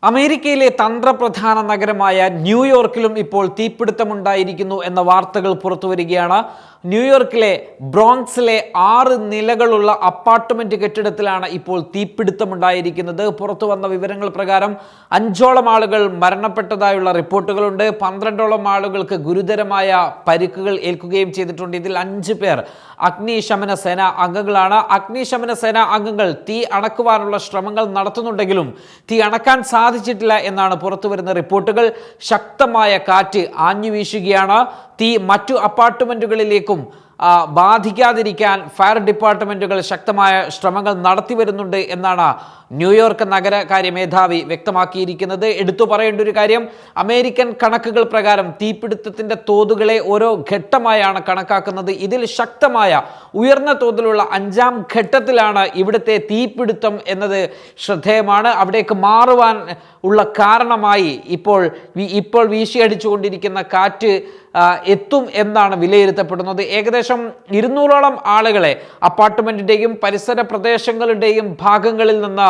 അമേരിക്കയിലെ തന്ത്രപ്രധാന നഗരമായ ന്യൂയോർക്കിലും ഇപ്പോൾ തീപിടുത്തമുണ്ടായിരിക്കുന്നു എന്ന വാർത്തകൾ പുറത്തുവരികയാണ്. ന്യൂയോർക്കിലെ ബ്രോങ്ക്സിലെ 6 നിലകളുള്ള അപ്പാർട്ട്മെന്റ് കെട്ടിടത്തിലാണ് ഇപ്പോൾ തീപിടുത്തമുണ്ടായിരിക്കുന്നത്. പുറത്തു വന്ന വിവരങ്ങൾ പ്രകാരം 5ഓളം ആളുകൾ മരണപ്പെട്ടതായുള്ള റിപ്പോർട്ടുകളുണ്ട്. 12ഓളം ആളുകൾക്ക് ഗുരുതരമായ പരിക്കുകൾ ഏൽക്കുകയും ചെയ്തിട്ടുണ്ട്. ഇതിൽ 5 പേർ അഗ്നിശമന സേന അംഗങ്ങളാണ്. അഗ്നിശമന സേന അംഗങ്ങൾ തീ അണക്കുവാനുള്ള ശ്രമങ്ങൾ നടത്തുന്നുണ്ടെങ്കിലും തീ അണക്കാൻ സാധിച്ചിട്ടില്ല എന്നാണ് പുറത്തുവരുന്ന റിപ്പോർട്ടുകൾ. ശക്തമായ കാറ്റ് ആഞ്ഞു വീശുകയാണ്. തീ മറ്റു അപ്പാർട്ട്മെന്റുകളിലേക്കും ബാധിക്കാതിരിക്കാൻ ഫയർ ഡിപ്പാർട്ട്മെന്റുകൾ ശക്തമായ ശ്രമങ്ങൾ നടത്തി വരുന്നുണ്ട് എന്നാണ് ന്യൂയോർക്ക് നഗരകാര്യ മേധാവി വ്യക്തമാക്കിയിരിക്കുന്നത്. എടുത്തു പറയേണ്ട ഒരു കാര്യം, അമേരിക്കൻ കണക്കുകൾ പ്രകാരം തീപിടുത്തത്തിന്റെ തോതുകളെ ഓരോ ഘട്ടമായാണ് കണക്കാക്കുന്നത്. ഇതിൽ ശക്തമായ ഉയർന്ന തോതിലുള്ള 5ാം ഘട്ടത്തിലാണ് ഇവിടുത്തെ തീപിടുത്തം എന്നത് ശ്രദ്ധേയമാണ്. അവിടേക്ക് മാറുവാൻ ഉള്ള കാരണമായി ഇപ്പോൾ വീശിയടിച്ചുകൊണ്ടിരിക്കുന്ന കാറ്റ് എത്തും എന്നാണ് വിലയിരുത്തപ്പെടുന്നത്. ഏകദേശം 200ഓളം ആളുകളെ അപ്പാർട്ട്മെന്റിന്റെയും പരിസര പ്രദേശങ്ങളുടെയും ഭാഗങ്ങളിൽ നിന്ന്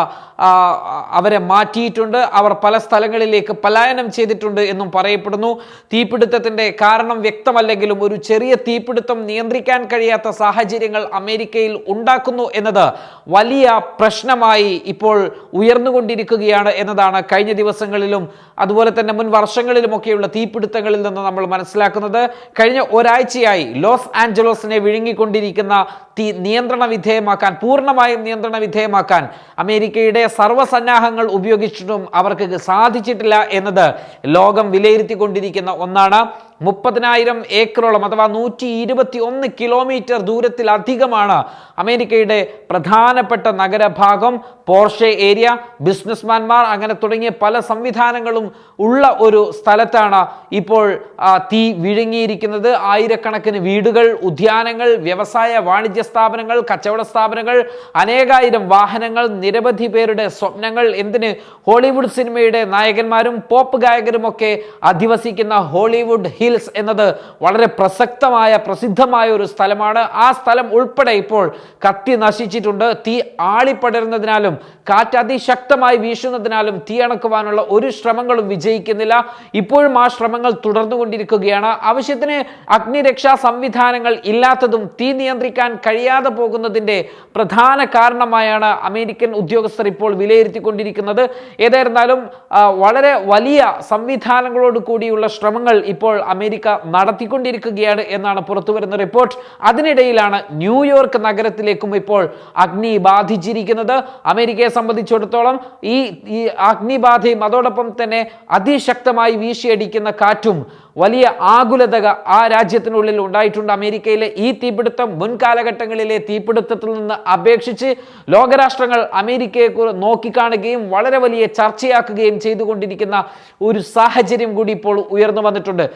അവരെ മാറ്റിയിട്ടുണ്ട്. അവർ പല സ്ഥലങ്ങളിലേക്ക് പലായനം ചെയ്തിട്ടുണ്ട് എന്നും പറയപ്പെടുന്നു. തീപിടുത്തത്തിന്റെ കാരണം വ്യക്തമല്ലെങ്കിലും ഒരു ചെറിയ തീപിടുത്തം നിയന്ത്രിക്കാൻ കഴിയാത്ത സാഹചര്യങ്ങൾ അമേരിക്കയിൽ ഉണ്ടാക്കുന്നു എന്നത് വലിയ പ്രശ്നമായി ഇപ്പോൾ ഉയർന്നുകൊണ്ടിരിക്കുകയാണ് എന്നതാണ് കഴിഞ്ഞ ദിവസങ്ങളിലും അതുപോലെ തന്നെ മുൻ വർഷങ്ങളിലുമൊക്കെയുള്ള തീപിടുത്തങ്ങളിൽ നിന്ന് നമ്മൾ മനസ്സിലാക്കുന്നത്. കഴിഞ്ഞ ഒരാഴ്ചയായി ലോസ് ആഞ്ചലോസിനെ വിഴുങ്ങിക്കൊണ്ടിരിക്കുന്ന തീ പൂർണ്ണമായും നിയന്ത്രണ വിധേയമാക്കാൻ അമേരിക്കയുടെ സർവ്വസന്നാഹങ്ങൾ ഉപയോഗിച്ചിട്ടും അവർക്ക് സാധിച്ചിട്ടില്ല എന്നത് ലോകം വിലയിരുത്തിക്കൊണ്ടിരിക്കുന്ന ഒന്നാണ്. 30,000 ഏക്കറോളം അഥവാ 121 കിലോമീറ്റർ ദൂരത്തിലധികമാണ് അമേരിക്കയുടെ പ്രധാനപ്പെട്ട നഗരഭാഗം. പോർഷെ ഏരിയ, ബിസിനസ്മാൻമാർ അങ്ങനെ തുടങ്ങിയ പല സംവിധാനങ്ങളും ഉള്ള ഒരു സ്ഥലത്താണ് ഇപ്പോൾ തീ വിഴുങ്ങിയിരിക്കുന്നത്. ആയിരക്കണക്കിന് വീടുകൾ, ഉദ്യാനങ്ങൾ, വ്യവസായ വാണിജ്യ സ്ഥാപനങ്ങൾ, കച്ചവട സ്ഥാപനങ്ങൾ, അനേകായിരം വാഹനങ്ങൾ, നിരവധി പേരുടെ സ്വപ്നങ്ങൾ, എന്തിന് ഹോളിവുഡ് സിനിമയുടെ നായകന്മാരും പോപ്പ് ഗായകരുമൊക്കെ അധിവസിക്കുന്ന ഹോളിവുഡ് ഹിൽസ് എന്നത് വളരെ പ്രസിദ്ധമായ ഒരു സ്ഥലമാണ്. ആ സ്ഥലം ഉൾപ്പെടെ ഇപ്പോൾ കത്തി നശിച്ചിട്ടുണ്ട്. തീ ആളിപ്പടരുന്നതിനാലും കാറ്റ് അതിശക്തമായി വീശുന്നതിനാലും തീ അണക്കുവാനുള്ള ഒരു ശ്രമങ്ങളും വിജയിക്കുന്നില്ല. ഇപ്പോഴും ആ ശ്രമങ്ങൾ തുടർന്നുകൊണ്ടിരിക്കുകയാണ്. ആവശ്യത്തിന് അഗ്നിരക്ഷാ സംവിധാനങ്ങൾ ഇല്ലാത്തതും തീ നിയന്ത്രിക്കാൻ കഴിയാതെ പോകുന്നതിൻ്റെ പ്രധാന കാരണമായാണ് അമേരിക്കൻ ഉദ്യോഗസ്ഥർ ഇപ്പോൾ വിലയിരുത്തിക്കൊണ്ടിരിക്കുന്നത്. ഏതായിരുന്നാലും വളരെ വലിയ സംവിധാനങ്ങളോട് കൂടിയുള്ള ശ്രമങ്ങൾ ഇപ്പോൾ അമേരിക്ക നടത്തിക്കൊണ്ടിരിക്കുകയാണ് എന്നാണ് പുറത്തുവരുന്ന റിപ്പോർട്ട്. അതിനിടയിലാണ് ന്യൂയോർക്ക് നഗരത്തിലേക്കും ഇപ്പോൾ അഗ്നി ബാധിച്ചിരിക്കുന്നത്. അമേരിക്കയെ സംബന്ധിച്ചിടത്തോളം ഈ അഗ്നിബാധയും അതോടൊപ്പം തന്നെ അതിശക്തമായി വീശിയടിക്കുന്ന കാറ്റും വലിയ ആകുലത ആ രാജ്യത്തിനുള്ളിൽ ഉണ്ടായിട്ടുണ്ട്. അമേരിക്കയിലെ ഈ തീപിടുത്തം മുൻകാലഘട്ടങ്ങളിലെ തീപിടുത്തത്തിൽ നിന്ന് അപേക്ഷിച്ച് ലോകരാഷ്ട്രങ്ങൾ അമേരിക്കയെ നോക്കിക്കാണുകയും വളരെ വലിയ ചർച്ചയാക്കുകയും ചെയ്തുകൊണ്ടിരിക്കുന്ന ഒരു സാഹചര്യം കൂടി ഇപ്പോൾ ഉയർന്നു വന്നിട്ടുണ്ട്.